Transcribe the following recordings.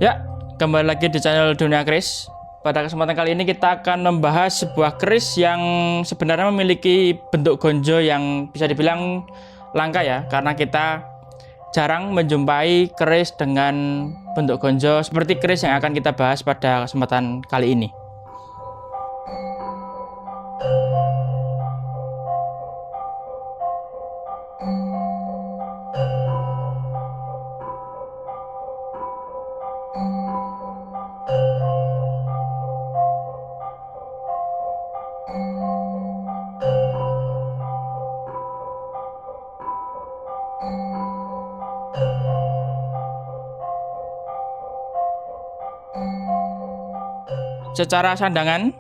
Ya, kembali lagi di channel Dunia Keris. Pada kesempatan kali ini kita akan membahas sebuah keris yang sebenarnya memiliki bentuk gonjo yang bisa dibilang langka ya, karena kita jarang menjumpai keris dengan bentuk gonjo seperti keris yang akan kita bahas pada kesempatan kali ini. Secara sandangan,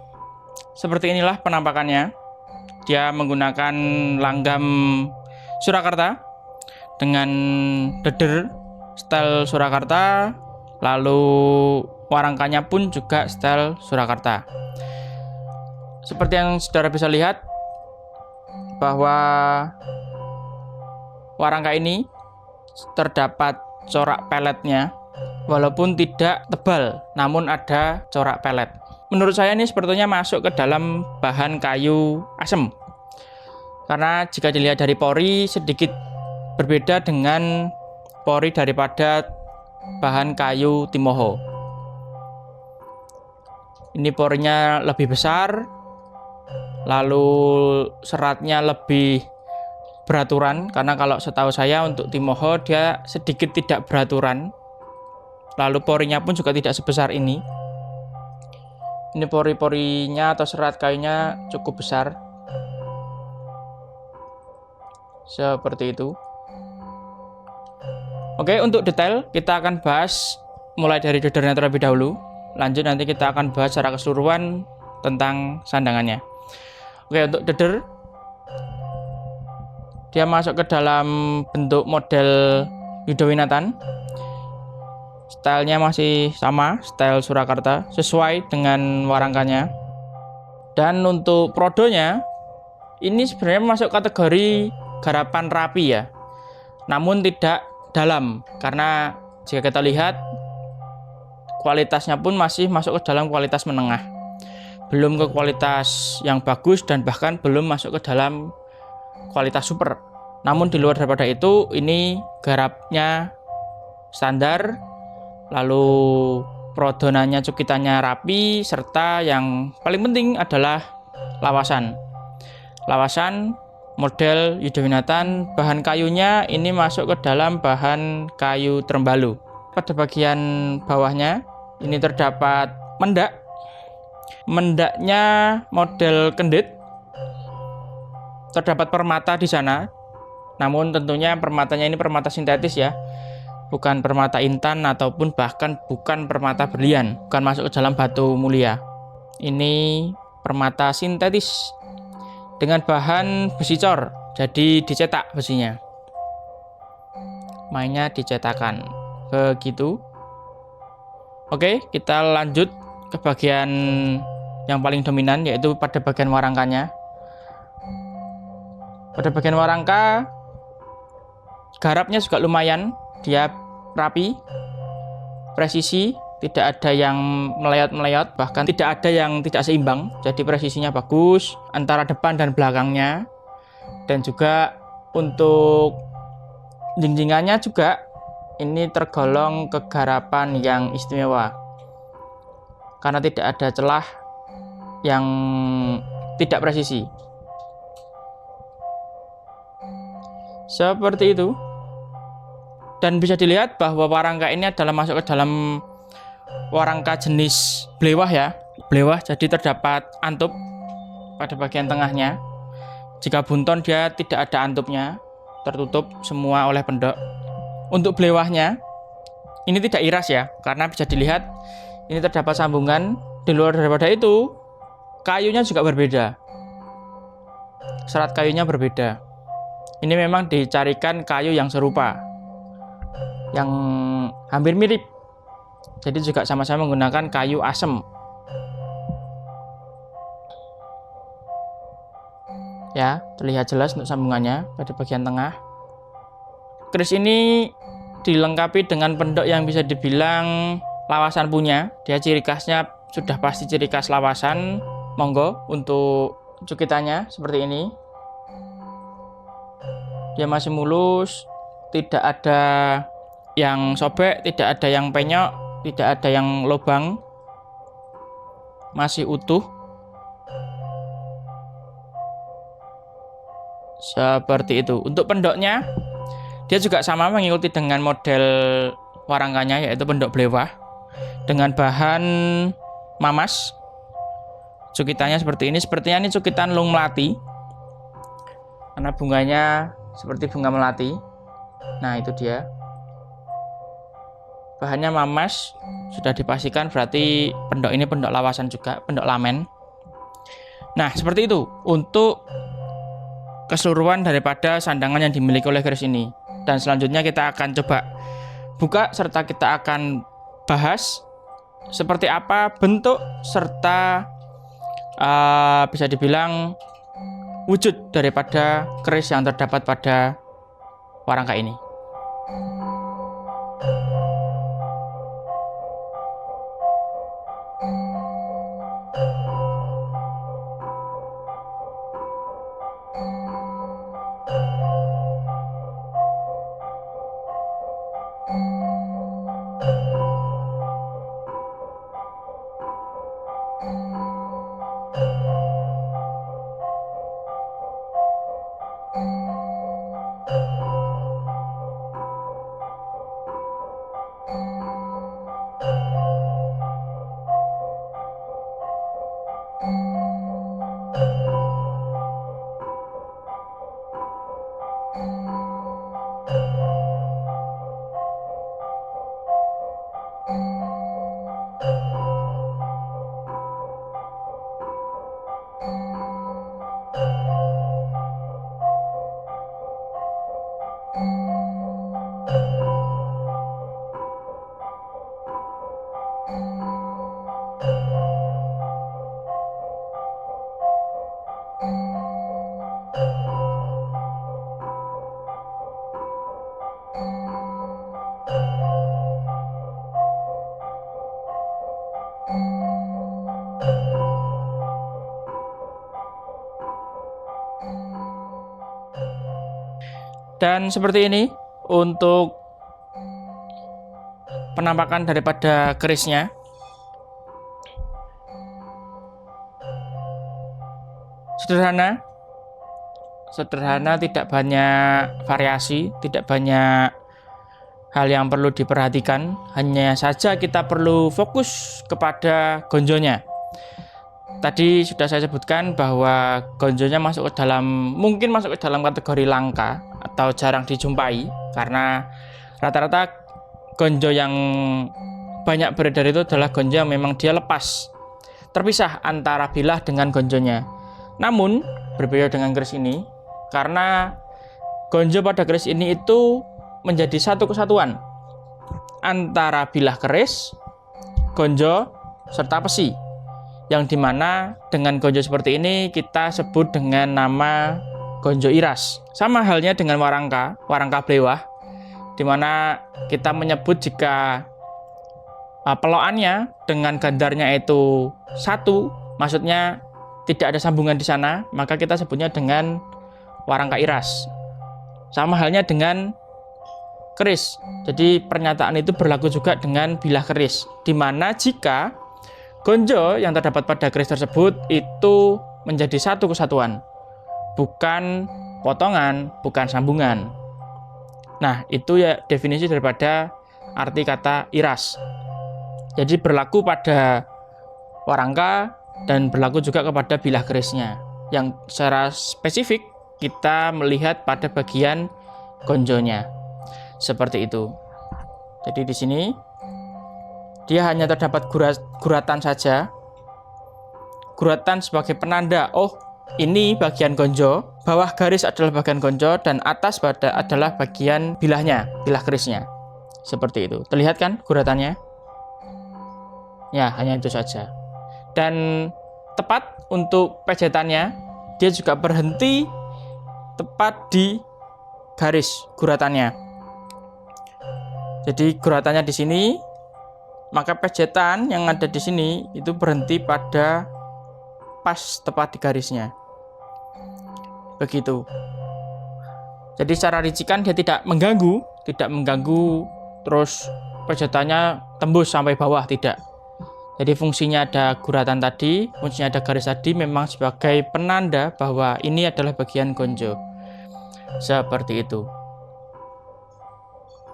seperti inilah penampakannya. Dia menggunakan langgam Surakarta dengan deder style Surakarta, lalu warangkanya pun juga style Surakarta. Seperti yang saudara bisa lihat bahwa warangka ini terdapat corak peletnya, walaupun tidak tebal, namun ada corak pelet. Menurut saya ini sepertinya masuk ke dalam bahan kayu asem, karena jika dilihat dari pori sedikit berbeda dengan pori daripada bahan kayu timoho. Ini porinya lebih besar, lalu seratnya lebih beraturan, karena kalau setahu saya untuk timoho dia sedikit tidak beraturan, lalu porinya pun juga tidak sebesar ini. Ini pori-porinya atau serat kayunya cukup besar, seperti itu. Oke, untuk detail kita akan bahas mulai dari dedernya terlebih dahulu. Lanjut nanti kita akan bahas secara keseluruhan tentang sandangannya. Oke, untuk deder, dia masuk ke dalam bentuk model Yudhowinatan. Stylenya masih sama, style Surakarta, sesuai dengan warangkanya. Dan untuk prodonya, ini sebenarnya masuk kategori garapan rapi ya, namun tidak dalam, karena jika kita lihat kualitasnya pun masih masuk ke dalam kualitas menengah, belum ke kualitas yang bagus dan bahkan belum masuk ke dalam kualitas super. Namun di luar daripada itu, ini garapnya standar, lalu prodonannya, cukitannya rapi, serta yang paling penting adalah lawasan. Lawasan model Yudhowinatan, bahan kayunya ini masuk ke dalam bahan kayu trembalu. Pada bagian bawahnya ini terdapat mendak. Mendaknya model kendit. Terdapat permata di sana. Namun tentunya permatanya ini permata sintetis ya, bukan permata intan ataupun bahkan bukan permata berlian, bukan masuk ke dalam batu mulia. Ini permata sintetis dengan bahan besi cor, jadi dicetak besinya. Mainnya dicetakan. Begitu. Oke, kita lanjut ke bagian yang paling dominan, yaitu pada bagian warangkanya. Pada bagian warangka, garapnya juga lumayan, dia rapi, presisi, tidak ada yang melayot-melayot, bahkan tidak ada yang tidak seimbang. Jadi presisinya bagus antara depan dan belakangnya. Dan juga untuk jinjingannya juga ini tergolong kegarapan yang istimewa, karena tidak ada celah yang tidak presisi. Seperti itu. Dan bisa dilihat bahwa warangka ini adalah masuk ke dalam warangka jenis blewah ya. Blewah, jadi terdapat antup pada bagian tengahnya. Jika bunton dia tidak ada antupnya, tertutup semua oleh pendok. Untuk blewahnya ini tidak iras ya, karena bisa dilihat ini terdapat sambungan. Di luar daripada itu, kayunya juga berbeda. Serat kayunya berbeda. Ini memang dicarikan kayu yang serupa, yang hampir mirip. Jadi juga sama-sama menggunakan kayu asem. Ya, terlihat jelas untuk sambungannya pada bagian tengah. Keris ini dilengkapi dengan pendok yang bisa dibilang lawasan punya. Dia ciri khasnya sudah pasti ciri khas lawasan. Monggo untuk cukitannya seperti ini. Dia masih mulus, tidak ada yang sobek, tidak ada yang penyok, tidak ada yang lubang, masih utuh seperti itu. Untuk pendoknya dia juga sama, mengikuti dengan model warangkanya, yaitu pendok blewah dengan bahan mamas. Cukitannya seperti ini. Sepertinya ini cukitan lung melati karena bunganya seperti bunga melati. Nah, itu dia. Bahannya mamas, sudah dipastikan berarti pendok ini pendok lawasan juga, pendok lamen. Nah, seperti itu untuk keseluruhan daripada sandangan yang dimiliki oleh keris ini. Dan selanjutnya kita akan coba buka serta kita akan bahas seperti apa bentuk serta bisa dibilang wujud daripada keris yang terdapat pada warangka ini. Dan seperti ini untuk penampakan daripada kerisnya. Sederhana, tidak banyak variasi, tidak banyak hal yang perlu diperhatikan. Hanya saja kita perlu fokus kepada gonjonya. Tadi sudah saya sebutkan bahwa gonjonya mungkin masuk ke dalam kategori langka atau jarang dijumpai, karena rata-rata gonjo yang banyak beredar itu adalah gonjo yang memang dia lepas, terpisah antara bilah dengan gonjonya. Namun berbeda dengan keris ini, karena gonjo pada keris ini itu menjadi satu kesatuan antara bilah keris, gonjo, serta pesi, yang dimana dengan gonjo seperti ini kita sebut dengan nama gonjo iras. Sama halnya dengan warangka blewah, dimana kita menyebut jika peloannya dengan gandarnya itu satu, maksudnya tidak ada sambungan di sana, maka kita sebutnya dengan warangka iras. Sama halnya dengan keris. Jadi pernyataan itu berlaku juga dengan bilah keris, dimana jika gonjo yang terdapat pada keris tersebut itu menjadi satu kesatuan, bukan potongan, bukan sambungan. Nah, itu ya definisi daripada arti kata iras. Jadi berlaku pada warangka dan berlaku juga kepada bilah kerisnya, yang secara spesifik kita melihat pada bagian gonjonya. Seperti itu. Jadi di sini dia hanya terdapat guratan saja. Guratan sebagai penanda, oh ini bagian gonjo, bawah garis adalah bagian gonjo, dan atas adalah bagian bilahnya, bilah kerisnya. Seperti itu. Terlihat kan guratannya? Ya, hanya itu saja. Dan tepat untuk pejetannya, dia juga berhenti tepat di garis guratannya. Jadi guratannya di sini maka pejetan yang ada di sini itu berhenti pada pas tepat di garisnya. Begitu. Jadi secara ricikan dia tidak mengganggu terus pejetannya tembus sampai bawah, tidak. Jadi fungsinya ada guratan tadi, fungsinya ada garis tadi memang sebagai penanda bahwa ini adalah bagian gonjo. Seperti itu.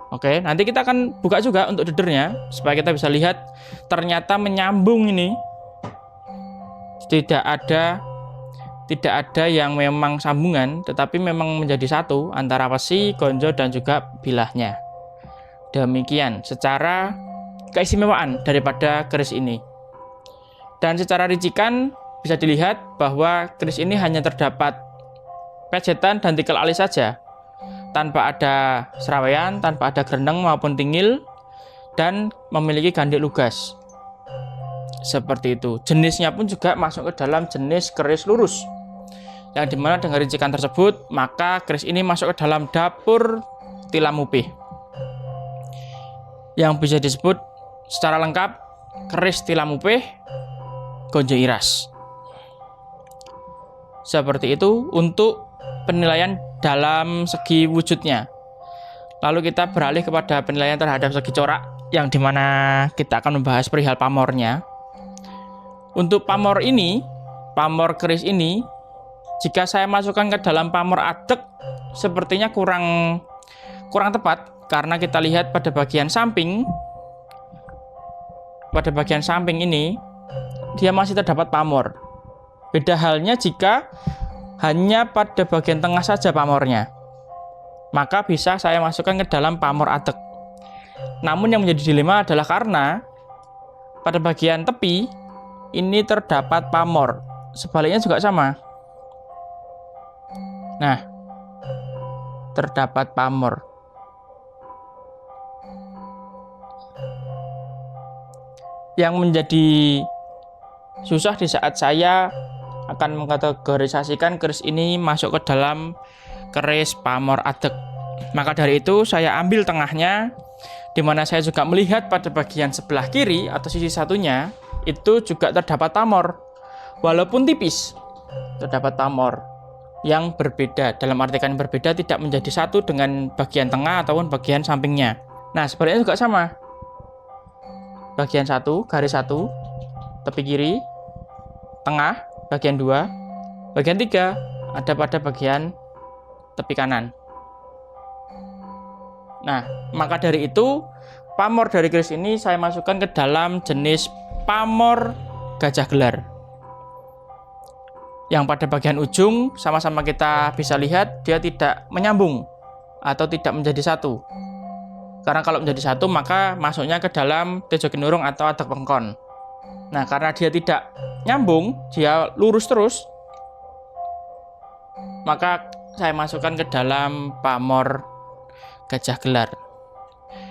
Oke, nanti kita akan buka juga untuk dedernya supaya kita bisa lihat ternyata menyambung ini. Tidak ada yang memang sambungan, tetapi memang menjadi satu antara besi, gonjo, dan juga bilahnya. Demikian secara keistimewaan daripada keris ini. Dan secara ricikan bisa dilihat bahwa keris ini hanya terdapat pejetan dan tikel alis saja, tanpa ada serawaian, tanpa ada gerendeng maupun tingil, dan memiliki gandik lugas. Seperti itu. Jenisnya pun juga masuk ke dalam jenis keris lurus, yang dimana dengan ricikan tersebut maka keris ini masuk ke dalam dapur tilam mupih, yang bisa disebut secara lengkap keris tilam mupih gonjo iras. Seperti itu untuk penilaian dalam segi wujudnya. Lalu kita beralih kepada penilaian terhadap segi corak, yang dimana kita akan membahas perihal pamornya. Untuk pamor keris ini, jika saya masukkan ke dalam pamor adek, sepertinya kurang tepat, karena kita lihat pada bagian samping ini dia masih terdapat pamor. Beda halnya jika hanya pada bagian tengah saja pamornya, maka bisa saya masukkan ke dalam pamor adek. Namun yang menjadi dilema adalah karena pada bagian tepi ini terdapat pamor, sebaliknya juga sama. Nah, terdapat pamor. Yang menjadi susah di saat saya akan mengkategorisasikan keris ini masuk ke dalam keris pamor adek. Maka dari itu saya ambil tengahnya, di mana saya juga melihat pada bagian sebelah kiri atau sisi satunya itu juga terdapat pamor, walaupun tipis. Terdapat pamor yang berbeda, dalam artikan berbeda, tidak menjadi satu dengan bagian tengah ataupun bagian sampingnya. Nah, sebaliknya juga sama. Bagian 1, garis 1, tepi kiri, tengah, bagian 2, bagian 3 ada pada bagian tepi kanan. Nah, maka dari itu pamor dari keris ini saya masukkan ke dalam jenis pamor gajah gelar, yang pada bagian ujung sama-sama kita bisa lihat dia tidak menyambung atau tidak menjadi satu. Karena kalau menjadi satu maka masuknya ke dalam tejo kinurung atau adek pengkon. Nah, karena dia tidak nyambung, dia lurus terus, maka saya masukkan ke dalam pamor gajah gelar.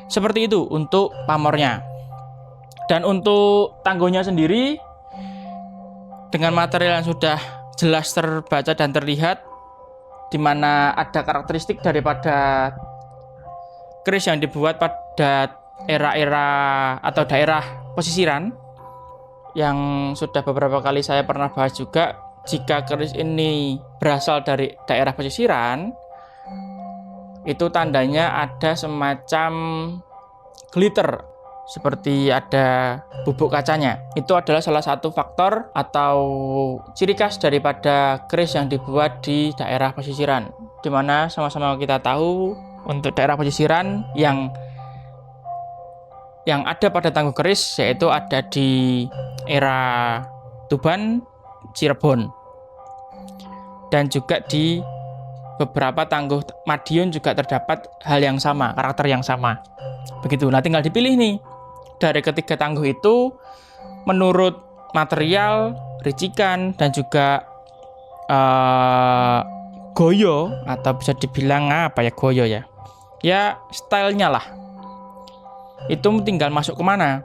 Seperti itu untuk pamornya. Dan untuk tangguhnya sendiri, dengan material yang sudah jelas terbaca dan terlihat, di mana ada karakteristik daripada keris yang dibuat pada era-era atau daerah pesisiran, yang sudah beberapa kali saya pernah bahas juga. Jika keris ini berasal dari daerah pesisiran, itu tandanya ada semacam glitter, seperti ada bubuk kacanya. Itu adalah salah satu faktor atau ciri khas daripada keris yang dibuat di daerah pesisiran, di mana sama-sama kita tahu untuk daerah pesisiran yang ada pada tangguh keris yaitu ada di era Tuban, Cirebon, dan juga di beberapa tangguh Madiun juga terdapat hal yang sama, karakter yang sama. Begitu. Nah, tinggal dipilih nih dari ketiga tangguh itu menurut material, ricikan, dan juga goyo, atau bisa dibilang goyo ya stylenya lah. Itu tinggal masuk kemana.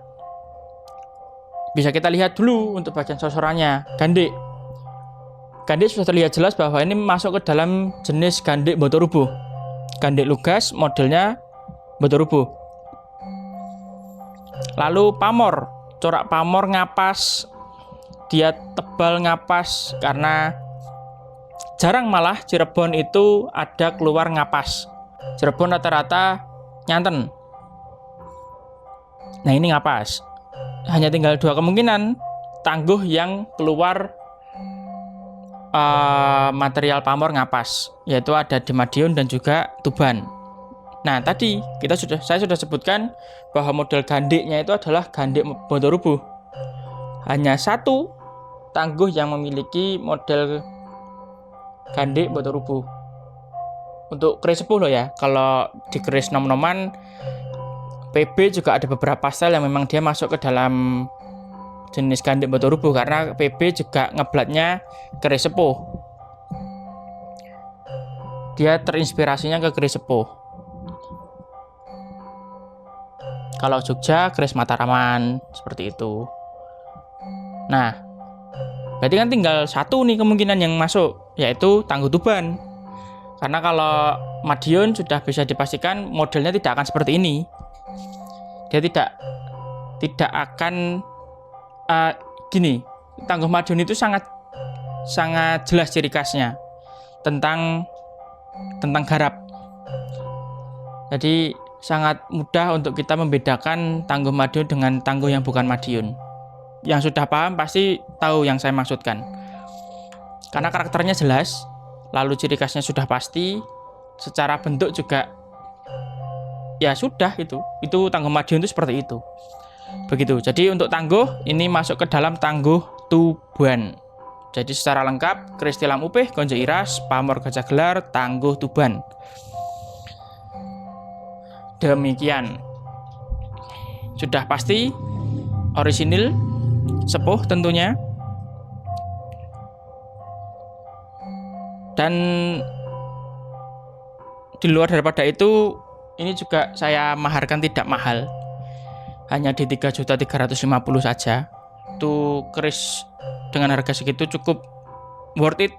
Bisa kita lihat dulu untuk bagian sosorannya. Gandik sudah terlihat jelas bahwa ini masuk ke dalam jenis gandik botorubuh. Gandik lugas, modelnya botorubuh. Lalu pamor, corak pamor ngapas, dia tebal ngapas karena jarang malah Cirebon itu ada keluar ngapas. Cirebon rata-rata nyanten. Nah ini ngapas. Hanya tinggal dua kemungkinan, tangguh yang keluar material pamor ngapas, yaitu ada di Madiun dan juga Tuban. Nah tadi saya sudah sebutkan bahwa model gandiknya itu adalah gandik Bodorubuh. Hanya satu tangguh yang memiliki model gandik Bodorubuh. Untuk keris sepuh loh ya. Kalau di keris nom-noman PB juga ada beberapa style yang memang dia masuk ke dalam jenis gandik Bodorubuh, karena PB juga ngeblatnya keris sepuh. Dia terinspirasinya ke keris sepuh. Kalau Jogja keris Mataraman seperti itu. Nah, berarti kan tinggal satu nih kemungkinan yang masuk, yaitu tangguh Tuban. Karena kalau Madiun sudah bisa dipastikan modelnya tidak akan seperti ini. Dia tidak akan gini. Tangguh Madiun itu sangat jelas ciri khasnya tentang garap. Jadi sangat mudah untuk kita membedakan tangguh Madiun dengan tangguh yang bukan Madiun. Yang sudah paham pasti tahu yang saya maksudkan. Karena karakternya jelas, lalu ciri khasnya sudah pasti, secara bentuk juga ya sudah itu tangguh Madiun itu seperti itu. Begitu. Jadi untuk tangguh ini masuk ke dalam tangguh Tuban. Jadi secara lengkap keris tilam upih, gonjo iras, pamor gajah gelar, tangguh Tuban. Demikian. Sudah pasti orisinil, sepuh tentunya. Dan di luar daripada itu, ini juga saya maharkan tidak mahal. Hanya di 3.350.000 saja. Itu keris dengan harga segitu cukup worth it.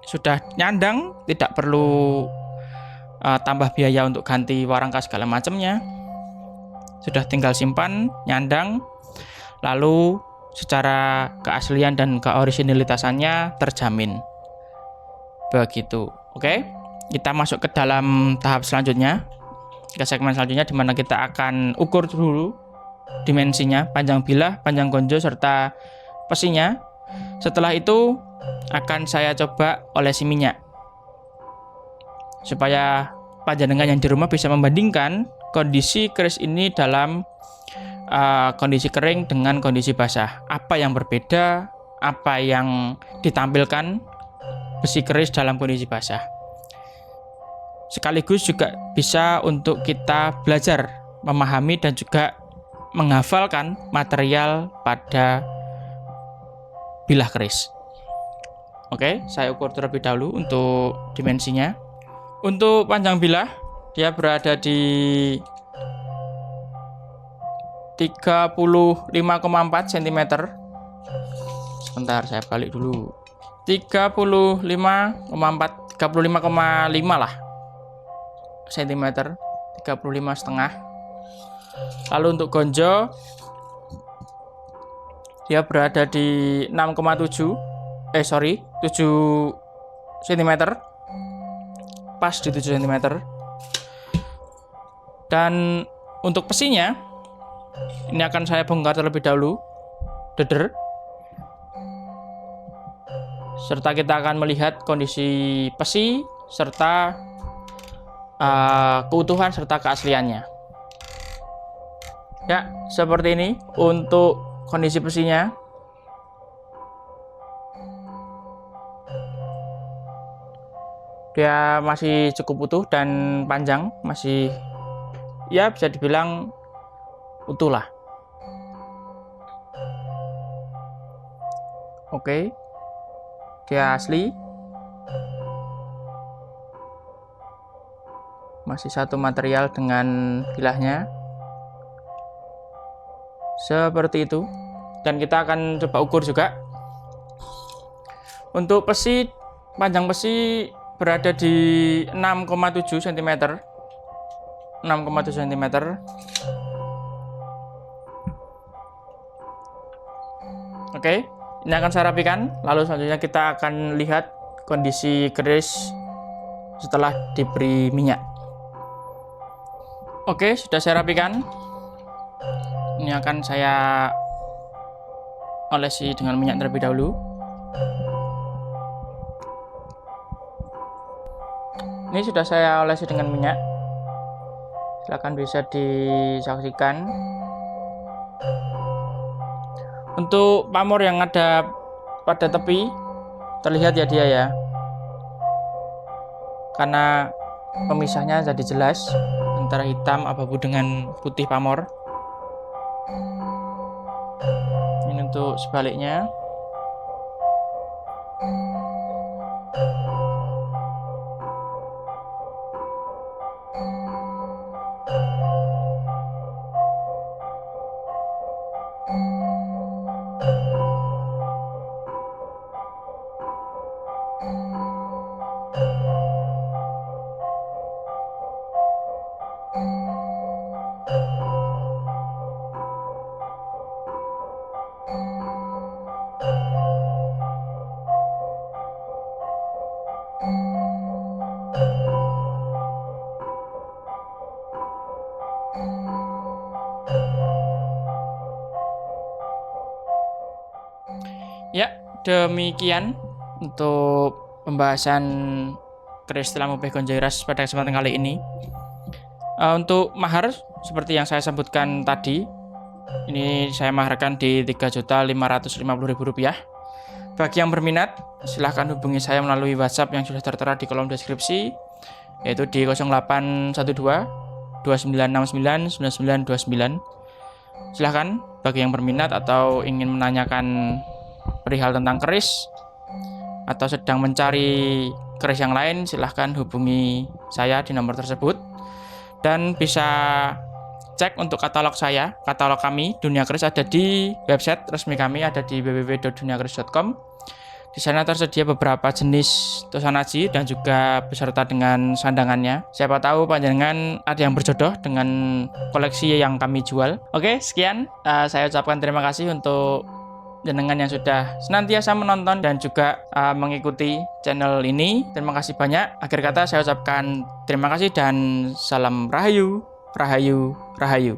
Sudah nyandang, tidak perlu tambah biaya untuk ganti warangka segala macamnya. Sudah tinggal simpan, nyandang. Lalu secara keaslian dan keorisinalitasannya terjamin. Begitu. Oke. Kita masuk ke dalam tahap selanjutnya. Ke segmen selanjutnya di mana kita akan ukur dulu dimensinya, panjang bilah, panjang gonjo serta pesinya. Setelah itu akan saya coba olesi minyak supaya panjenengan yang di rumah bisa membandingkan kondisi keris ini dalam kondisi kering dengan kondisi basah. Apa yang berbeda, apa yang ditampilkan besi keris dalam kondisi basah. Sekaligus juga bisa untuk kita belajar memahami dan juga menghafalkan material pada bilah keris. Oke, saya ukur terlebih dahulu untuk dimensinya. Untuk panjang bilah, dia berada di 35,4 cm. Sebentar, saya balik dulu. 35,5 lah cm, 35,5. Lalu untuk gonjo dia berada di 7 cm, pas di 7 cm. Dan untuk pesinya ini akan saya bongkar terlebih dahulu, deder, serta kita akan melihat kondisi pesi serta keutuhan serta keasliannya. Ya, seperti ini untuk kondisi besinya. Dia masih cukup utuh dan panjang, masih ya bisa dibilang utuh lah. Oke. Dia asli. Masih satu material dengan bilahnya. Seperti itu. Dan kita akan coba ukur juga. Untuk pesi, panjang pesi berada di 6,7 cm. 6,7 cm. Oke, ini akan saya rapikan. Lalu selanjutnya kita akan lihat kondisi keris setelah diberi minyak. Oke, sudah saya rapikan. Ini akan saya olesi dengan minyak terlebih dahulu. Ini sudah saya olesi dengan minyak. Silahkan bisa disaksikan. Untuk pamor yang ada pada tepi, terlihat ya dia ya. Karena pemisahnya jadi jelas antara hitam abu-abu dengan putih pamor. Ini untuk sebaliknya. Ya, demikian untuk pembahasan keris Telah Mubeh Gonjairas pada kesempatan kali ini. Untuk mahar, seperti yang saya sebutkan tadi, ini saya maharkan di Rp3.550.000. Bagi yang berminat, silahkan hubungi saya melalui WhatsApp yang sudah tertera di kolom deskripsi, yaitu di 0812 2969 9929. Silahkan bagi yang berminat atau ingin menanyakan perihal tentang keris atau sedang mencari keris yang lain, silahkan hubungi saya di nomor tersebut. Dan bisa cek untuk katalog kami Dunia Keris ada di website resmi kami, ada di www.duniakeris.com. Di sana tersedia beberapa jenis tosanaji dan juga beserta dengan sandangannya. Siapa tahu panjenengan ada yang berjodoh dengan koleksi yang kami jual. Oke, sekian. Saya ucapkan terima kasih untuk jenengan yang sudah senantiasa menonton dan juga mengikuti channel ini. Terima kasih banyak. Akhir kata saya ucapkan terima kasih dan salam rahayu, rahayu, rahayu.